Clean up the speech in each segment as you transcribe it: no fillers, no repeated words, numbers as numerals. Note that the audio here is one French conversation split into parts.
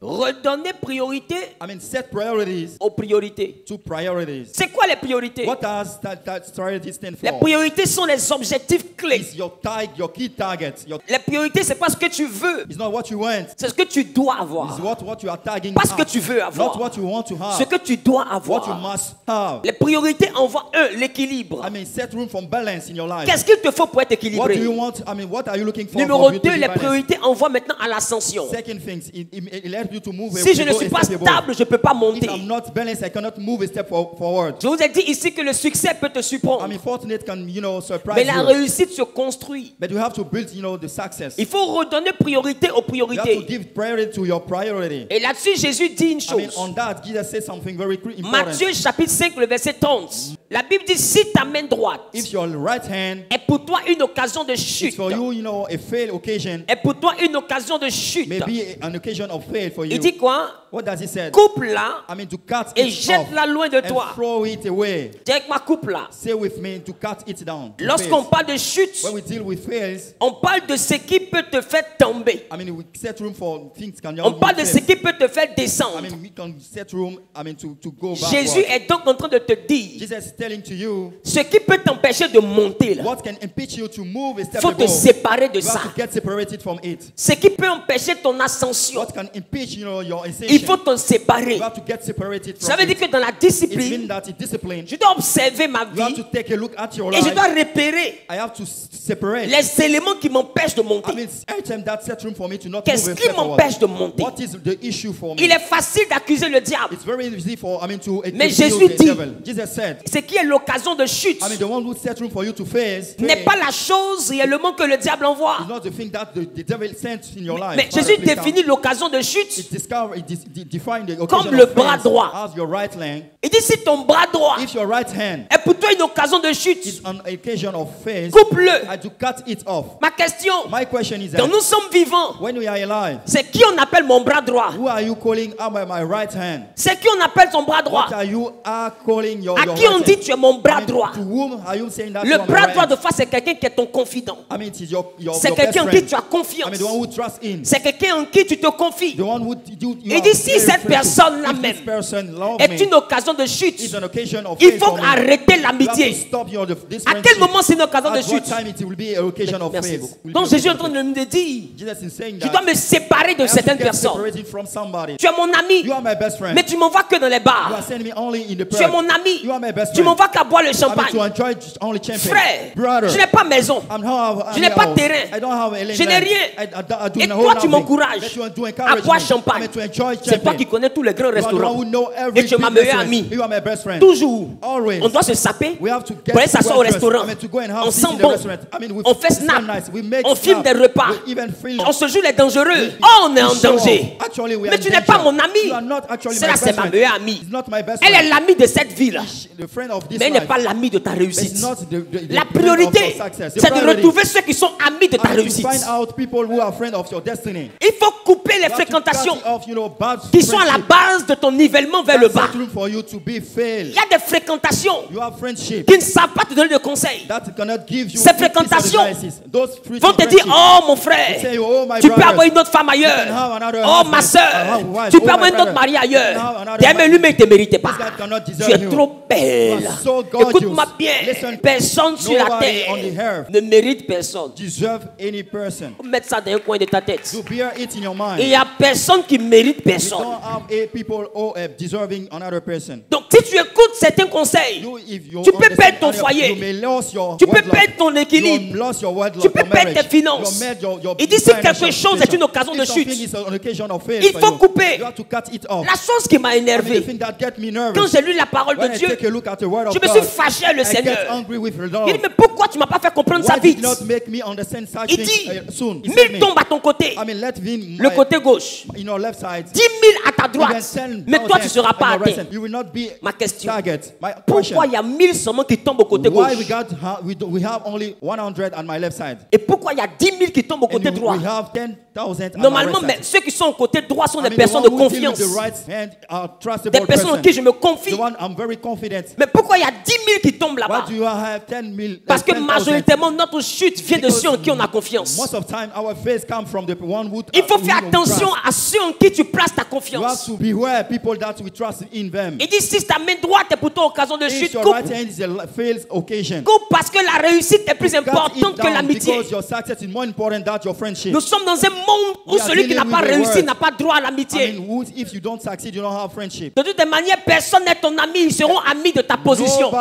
Redonner priorité set priorities aux priorités. to priorities. C'est quoi les priorités? What does that priority stand Les for? priorités sont les objectifs clés. It's your key target. Les priorités, c'est pas ce que tu veux. It's not what you want. C'est ce que tu dois It's avoir. what you are tagging Pas ce que at. tu veux avoir. Not what you want to have. Ce que tu dois What you avoir. must have. Les priorités envoient l'équilibre. Set room for balance in your life. Qu'est-ce qu'il te faut pour être What do équilibré? you want? What are you looking for? Numéro for you to 2, be les balanced? priorités envoient maintenant à l'ascension. Second things, it helps you to move. Si je ne suis pas stable, je ne peux pas monter. If I'm not balanced, I cannot move a step forward. Je vous ai dit ici que le succès peut te surprendre. Fortunate can, surprise Mais la you. réussite se construit. But you have to build, the success. Il faut redonner priorité aux You have to priorités. give priority to your priority. Et là-dessus, Jésus dit une chose. On that, Jesus said something very important. Matthieu chapitre 5, le verset 30. La Bible dit, si ta main droite If your right hand est pour toi une occasion de is chute, for you, a fail occasion, est pour toi une occasion de chute, maybe an occasion of fail for you. il dit quoi? What does he say? Coupe-la To cut et it jette-la loin de off toi. and throw it away. Dis avec moi, coupe-la. Say with me, to cut it down. to Lorsqu'on fails. parle de chute, When we deal with fails, on parle de ce qui peut te faire tomber. we set room for things can On parle de ce qui peut te faire descendre. we can set room, to go back. Jésus est donc en train de te dire, Jesus is telling to you, ce qui peut t'empêcher de monter là, what can impeach you to move a step faut te above. séparer de You ça. have to get separated from it. Ce qui peut empêcher ton ascension, What can impeach, your ascension. il faut te séparer. You have to get separated from Ça veut dire it. que dans la It means discipline, that in discipline, je dois observer ma you have vie to take a look at your et je life. dois repérer I have to separate. les éléments qui m'empêchent de monter. Every time that set room for me to not Qu'est-ce move a qui step forward. m'empêche de monter? What is the issue for me? Il est facile d'accuser le diable. It's very easy for to Mais accuse Jésus the dit, devil. Jesus said, Ce qui est l'occasion de chute the one who set room for you to face n'est pas la chose réellement que le diable envoie. is not the thing that the devil sent in your life. Mais Jésus définit l'occasion de chute Define the occasion comme le of bras face droit. as your right leg. Il dit si ton bras droit If your right hand est pour toi une occasion de chute, is an occasion of face, coupe-le. I to cut it off. Ma question, My question is quand that nous sommes vivants, when we are alive, c'est qui on appelle mon bras droit? who are you calling my right hand? C'est qui on appelle ton bras droit? What are you calling your À your qui on right dit hand? tu es mon bras droit? To whom are you saying that Le you are my bras right droit hand? de face, c'est quelqu'un qui est ton confident. It is your C'est your best quelqu'un en qui friend. tu as confiance. The one who trusts in. C'est quelqu'un en qui tu te confies. The one who you Il dit si cette personne-là if même this person love est me, une occasion de chute, it's an occasion of il faith faut for me. arrêter You have l'amitié. to stop this À quel friendship. moment c'est une occasion de At what chute? time it will be an occasion of Merci faith. beaucoup. Will Donc be an Jésus est en occasion train of de me dire, faith. Jesus is saying je that dois me séparer de I have to certaines get personnes. separated from somebody. Tu es mon ami, You are my best friend. mais tu m'envoies que dans les You bars. are sending me only in the Tu es pub. mon ami, You are my best tu friend. m'envoies qu'à boire le to champagne. enjoy only champagne. Frère, Brother, je n'ai pas maison. Je n'ai pas de terrain. I don't have a Je n'ai rien. I Et do toi, tu nothing. m'encourages But you à boire me. champagne. To enjoy C'est toi champagne. qui connais tous les grands You are the one restaurants. who know every Et tu es ma big meilleure restaurant. amie. You are my best friend. Toujours. Always. On doit se saper We have to get pour aller s'asseoir au well dressed. restaurant. To go and have On seats sent in the bon. restaurant. We On fait smell snap. nice. We make On filme snap. des repas. We even film. On se joue les dangereux. Oh, on est en We show danger. off. Actually, we are Mais in tu n'es danger. pas mon ami. You are not actually Celle-là, my c'est best ma friend. meilleure amie. It's not my best Elle friend. est l'amie de cette ville. The friend of this Mais elle n'est life. pas l'amie de ta réussite. It's not the La friend of priorité, your success. The c'est de priority. retrouver ceux qui sont amis de ta And réussite. to find out people who are friends of your destiny. Il faut couper les You have to fréquentations cut off, bad qui sont à la friendship. base de ton nivellement vers le That's bas. set room for you to be failed. Il y a des fréquentations You have friendship qui ne savent pas te donner de conseils. that cannot give you Ces good piece of fréquentations advices. Those free Vont te dire, friendships. oh mon They frère, say, oh my tu peux brothers, avoir une autre femme you ailleurs. can have another Oh ma husband, soeur, another wife, tu oh peux my avoir une autre brother, mariée you can have ailleurs. another T'es aimé lui mais il ne te méritait pas. This guy cannot Tu deserve es you. trop belle. You are so gorgeous. Écoute-moi bien, Listen, personne sur la nobody terre on the earth ne mérite personne. deserve any person. Faut mettre ça dans un coin de ta tête. To bear it in your mind. Il n'y a personne qui mérite You personne. don't have a people deserving another person. Donc si tu écoutes certains conseils, tu peux perdre ton foyer. Tu peux perdre ton équilibre. Tu peux perdre tes finances. Il dit si quelque chose est une occasion de chute, il faut couper. La chose qui m'a énervé, quand j'ai lu la parole de Dieu, je me suis fâché avec le Seigneur. Il dit mais pourquoi tu ne m'as pas fait comprendre ça vite? Il dit 1000 tombent à ton côté, le côté gauche, 10 000 à ta droite, mais toi tu ne seras pas atteint. Ma question, pourquoi il y a 1000 1000 seulement qui tombent au côté gauche? We have only 100 on my left side. Et pourquoi il y a 10 000 qui tombent au côté droit? We have 10,000 Normalement, mais ceux qui sont au côté droit sont des personnes de confiance. Des personnes en qui je me confie. Mais pourquoi il y a 10 000 qui tombent là-bas? Parce que majoritairement, notre chute vient de ceux en qui on a confiance. Il faut faire attention à ceux en qui tu places ta confiance. Il dit si ta main droite est pour toi occasion de chute, coupe. Coupe parce que la réussite est plus importante que l'amitié. Nous sommes dans un monde où celui qui n'a pas réussi n'a pas droit à l'amitié. De toutes les manières, personne n'est ton ami, ils seront amis de ta position. Ne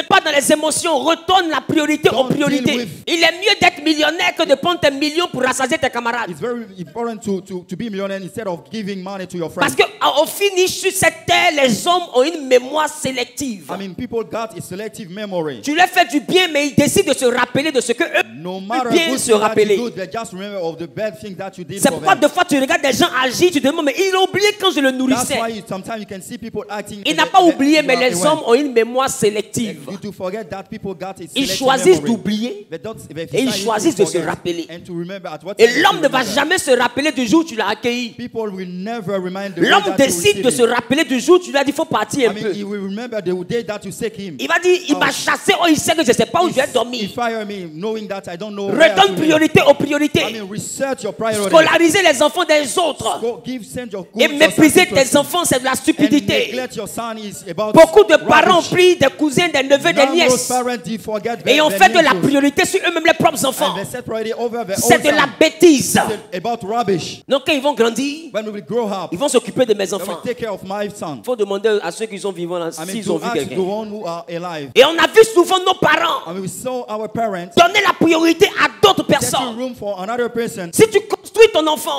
pas dans les émotions, retourne la priorité aux priorités. Il est mieux d'être millionnaire que de prendre tes millions pour rassasier tes camarades. Parce qu'au finish sur cette terre, les hommes ont une mémoire sélective. Tu leur fais du bien, mais ils décident de se rappeler de ce que eux bien se rappeler. C'est pourquoi de fois tu regardes des gens agir, tu te demandes mais il a oublié quand je le nourrissais. Il n'a pas oublié, mais les hommes ont une mémoire sélective. Ils choisissent d'oublier et ils choisissent de se rappeler. Et l'homme ne va jamais se rappeler du jour où tu l'as accueilli. L'homme décide de se rappeler du jour où tu lui as dit il faut partir un peu. Il va dire il m'a chassé, oh il sait que je ne sais pas où je vais dormir. Redonne priorité aux priorités. Scolariser les enfants des autres et mépriser tes enfants, c'est de la stupidité. Beaucoup de parents ont pris des cousins, des neveux, des nièces et ont fait de la priorité sur eux-mêmes les propres enfants. C'est de la bêtise. Donc quand ils vont grandir, ils vont s'occuper de mes enfants. Il faut demander à ceux qui sont vivants là s'ils ont vu quelqu'un. Et on a vu souvent nos parents donner la priorité à d'autres personnes. Si tu construis ton enfant,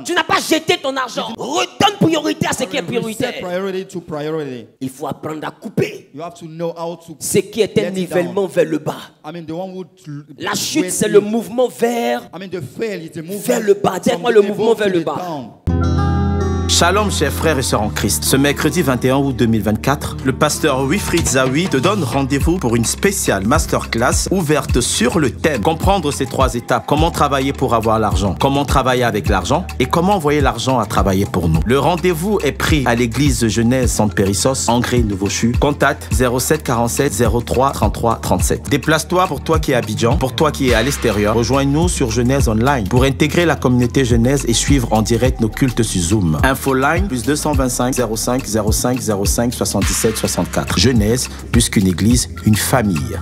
tu n'as pas jeté ton argent. Redonne priorité à ce qui est prioritaire. Il faut apprendre à couper ce qui est un nivellement vers le bas. La chute, c'est le mouvement vers le bas. Dis-moi le mouvement vers le bas. Shalom chers frères et sœurs en Christ. Ce mercredi 21 août 2024, le pasteur Wilfried Zawi te donne rendez-vous pour une spéciale masterclass ouverte sur le thème comprendre ces 3 étapes. Comment travailler pour avoir l'argent, comment travailler avec l'argent et comment envoyer l'argent à travailler pour nous. Le rendez-vous est pris à l'église Genèse Centre Périssos, Angré Nouveau-Chu. Contact 07 47 03 33 37. Déplace-toi pour toi qui es à Abidjan, pour toi qui es à l'extérieur. Rejoins-nous sur Genèse Online pour intégrer la communauté Genèse et suivre en direct nos cultes sur Zoom. Infoline plus 225 05 05 05 77 64. Genèse, plus qu'une église, une famille.